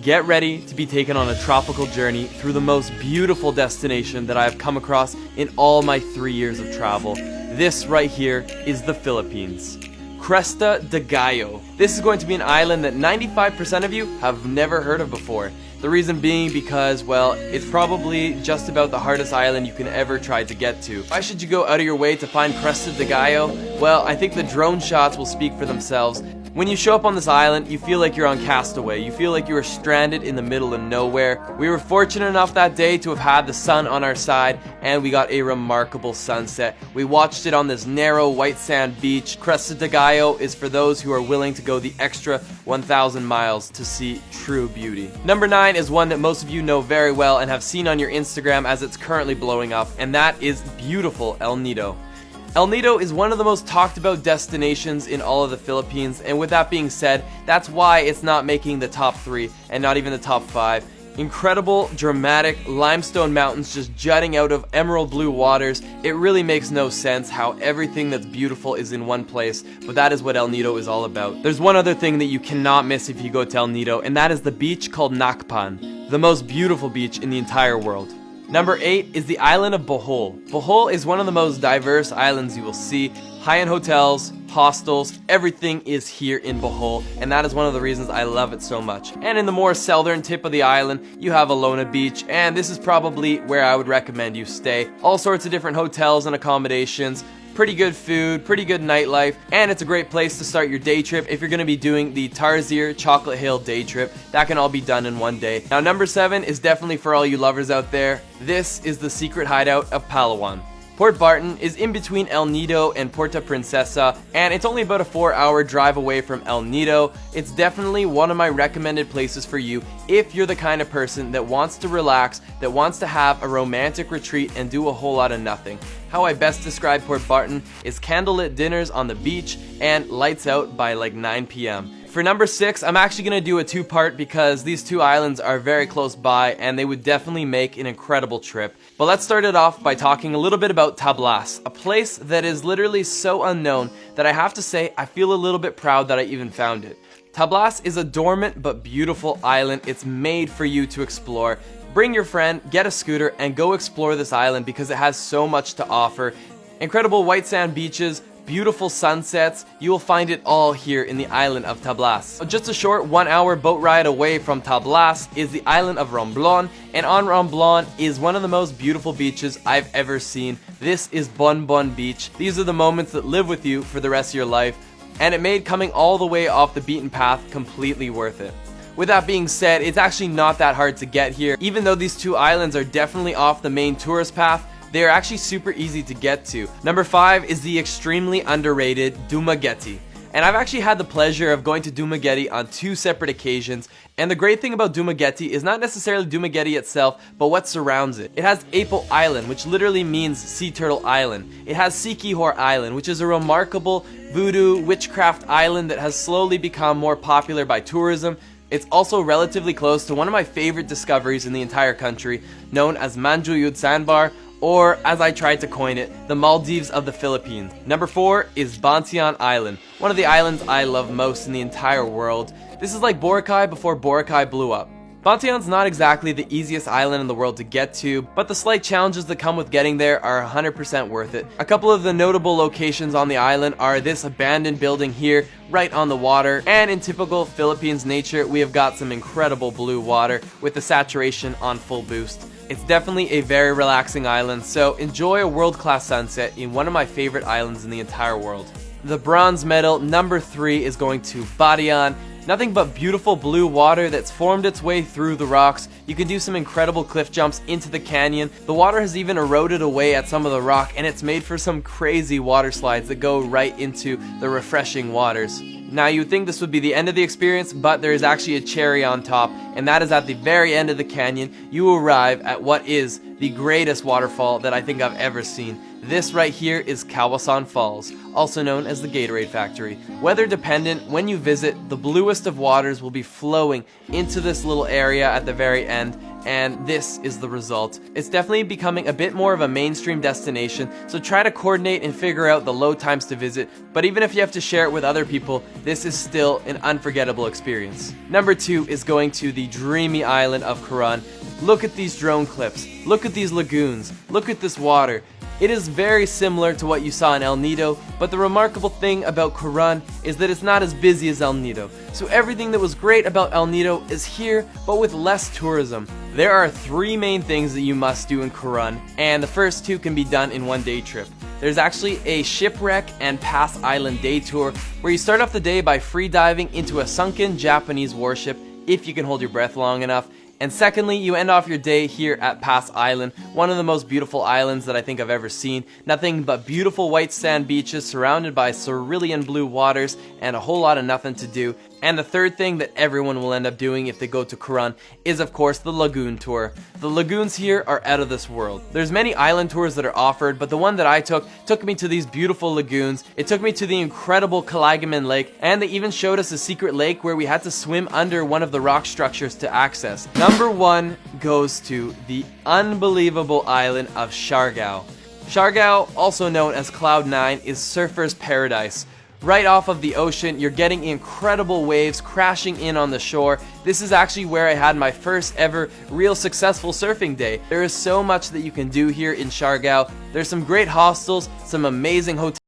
Get ready to be taken on a tropical journey through the most beautiful destination that I have come across in all my 3 years of travel. This right here is the Philippines. Cresta de Gallo. This is going to be an island that 95% of you have never heard of before. The reason being because, well, it's probably just about the hardest island you can ever try to get to. Why should you go out of your way to find Cresta de Gallo? Well, I think the drone shots will speak for themselves. When you show up on this island, you feel like you're on Castaway. You feel like you are stranded in the middle of nowhere. We were fortunate enough that day to have had the sun on our side, and we got a remarkable sunset. We watched it on this narrow white sand beach. Cresta de Gallo is for those who are willing to go the extra 1,000 miles to see true beauty. Number 9 is one that most of you know very well and have seen on your Instagram as it's currently blowing up, and that is beautiful El Nido. El Nido is one of the most talked about destinations in all of the Philippines, and with that being said, that's why it's not making the top 3 and not even the top 5. Incredible, dramatic limestone mountains just jutting out of emerald blue waters. It really makes no sense how everything that's beautiful is in one place, but that is what El Nido is all about. There's one other thing that you cannot miss if you go to El Nido, and that is the beach called Nakpan, the most beautiful beach in the entire world. Number 8 is the island of Bohol. Bohol is one of the most diverse islands you will see. High-end hotels, hostels, everything is here in Bohol, and that is one of the reasons I love it so much. And in the more southern tip of the island, you have Alona Beach, and this is probably where I would recommend you stay. All sorts of different hotels and accommodations. Pretty good food, pretty good nightlife, and it's a great place to start your day trip if you're going to be doing the Tarsier Chocolate Hill day trip. That can all be done in one day. Now, number 7 is definitely for all you lovers out there. This is the secret hideout of Palawan. Port Barton is in between El Nido and Puerto Princesa, and it's only about a 4-hour drive away from El Nido. It's definitely one of my recommended places for you if you're the kind of person that wants to relax, that wants to have a romantic retreat and do a whole lot of nothing. How I best describe Port Barton is candlelit dinners on the beach and lights out by like 9 p.m. For number 6, I'm actually going to do a 2-part because these two islands are very close by and they would definitely make an incredible trip. But let's start it off by talking a little bit about Tablas, a place that is literally so unknown that I have to say I feel a little bit proud that I even found it. Tablas is a dormant but beautiful island. It's made for you to explore. Bring your friend, get a scooter, and go explore this island because it has so much to offer. Incredible white sand beaches, beautiful sunsets, you will find it all here in the island of Tablas. Just a short 1-hour boat ride away from Tablas is the island of Romblon, and on Romblon is one of the most beautiful beaches I've ever seen. This is Bon Bon Beach. These are the moments that live with you for the rest of your life, and it made coming all the way off the beaten path completely worth it. With that being said, it's actually not that hard to get here. Even though these two islands are definitely off the main tourist path, they are actually super easy to get to. Number 5 is the extremely underrated Dumaguete. And I've actually had the pleasure of going to Dumaguete on 2 separate occasions. And the great thing about Dumaguete is not necessarily Dumaguete itself, but what surrounds it. It has Apo Island, which literally means Sea Turtle Island. It has Siquijor Island, which is a remarkable voodoo witchcraft island that has slowly become more popular by tourism. It's also relatively close to one of my favorite discoveries in the entire country, known as Manjuyud Sandbar, or as I tried to coin it, the Maldives of the Philippines. Number 4 is Bantian Island, one of the islands I love most in the entire world. This is like Boracay before Boracay blew up. Bantian's not exactly the easiest island in the world to get to, but the slight challenges that come with getting there are 100% worth it. A couple of the notable locations on the island are this abandoned building here, right on the water, and in typical Philippines nature, we have got some incredible blue water with the saturation on full boost. It's definitely a very relaxing island, so enjoy a world-class sunset in one of my favorite islands in the entire world. The bronze medal, number 3, is going to Barian. Nothing but beautiful blue water that's formed its way through the rocks. You can do some incredible cliff jumps into the canyon. The water has even eroded away at some of the rock, and it's made for some crazy water slides that go right into the refreshing waters. Now, you would think this would be the end of the experience, but there is actually a cherry on top, and that is at the very end of the canyon. You arrive at what is the greatest waterfall that I think I've ever seen. This right here is Kawasan Falls, also known as the Gatorade Factory. Weather dependent, when you visit, the bluest of waters will be flowing into this little area at the very end, and this is the result. It's definitely becoming a bit more of a mainstream destination, so try to coordinate and figure out the low times to visit, but even if you have to share it with other people, this is still an unforgettable experience. Number 2 is going to the dreamy island of Kuran. Look at these drone clips, look at these lagoons, look at this water. It is very similar to what you saw in El Nido, but the remarkable thing about Kuran is that it's not as busy as El Nido. So everything that was great about El Nido is here, but with less tourism. There are 3 main things that you must do in Kuran, and the first 2 can be done in one day trip. There's actually a shipwreck and Pass Island day tour, where you start off the day by free diving into a sunken Japanese warship, if you can hold your breath long enough. And secondly, you end off your day here at Pass Island, one of the most beautiful islands that I think I've ever seen. Nothing but beautiful white sand beaches surrounded by cerulean blue waters and a whole lot of nothing to do. And the third thing that everyone will end up doing if they go to Kuran is of course the lagoon tour. The lagoons here are out of this world. There's many island tours that are offered, but the one that I took me to these beautiful lagoons. It took me to the incredible Kalagaman Lake, and they even showed us a secret lake where we had to swim under one of the rock structures to access. Number 1 goes to the unbelievable island of Siargao. Siargao, also known as Cloud 9, is surfers' paradise. Right off of the ocean, you're getting incredible waves crashing in on the shore. This is actually where I had my first ever real successful surfing day. There is so much that you can do here in Siargao. There's some great hostels, some amazing hotels.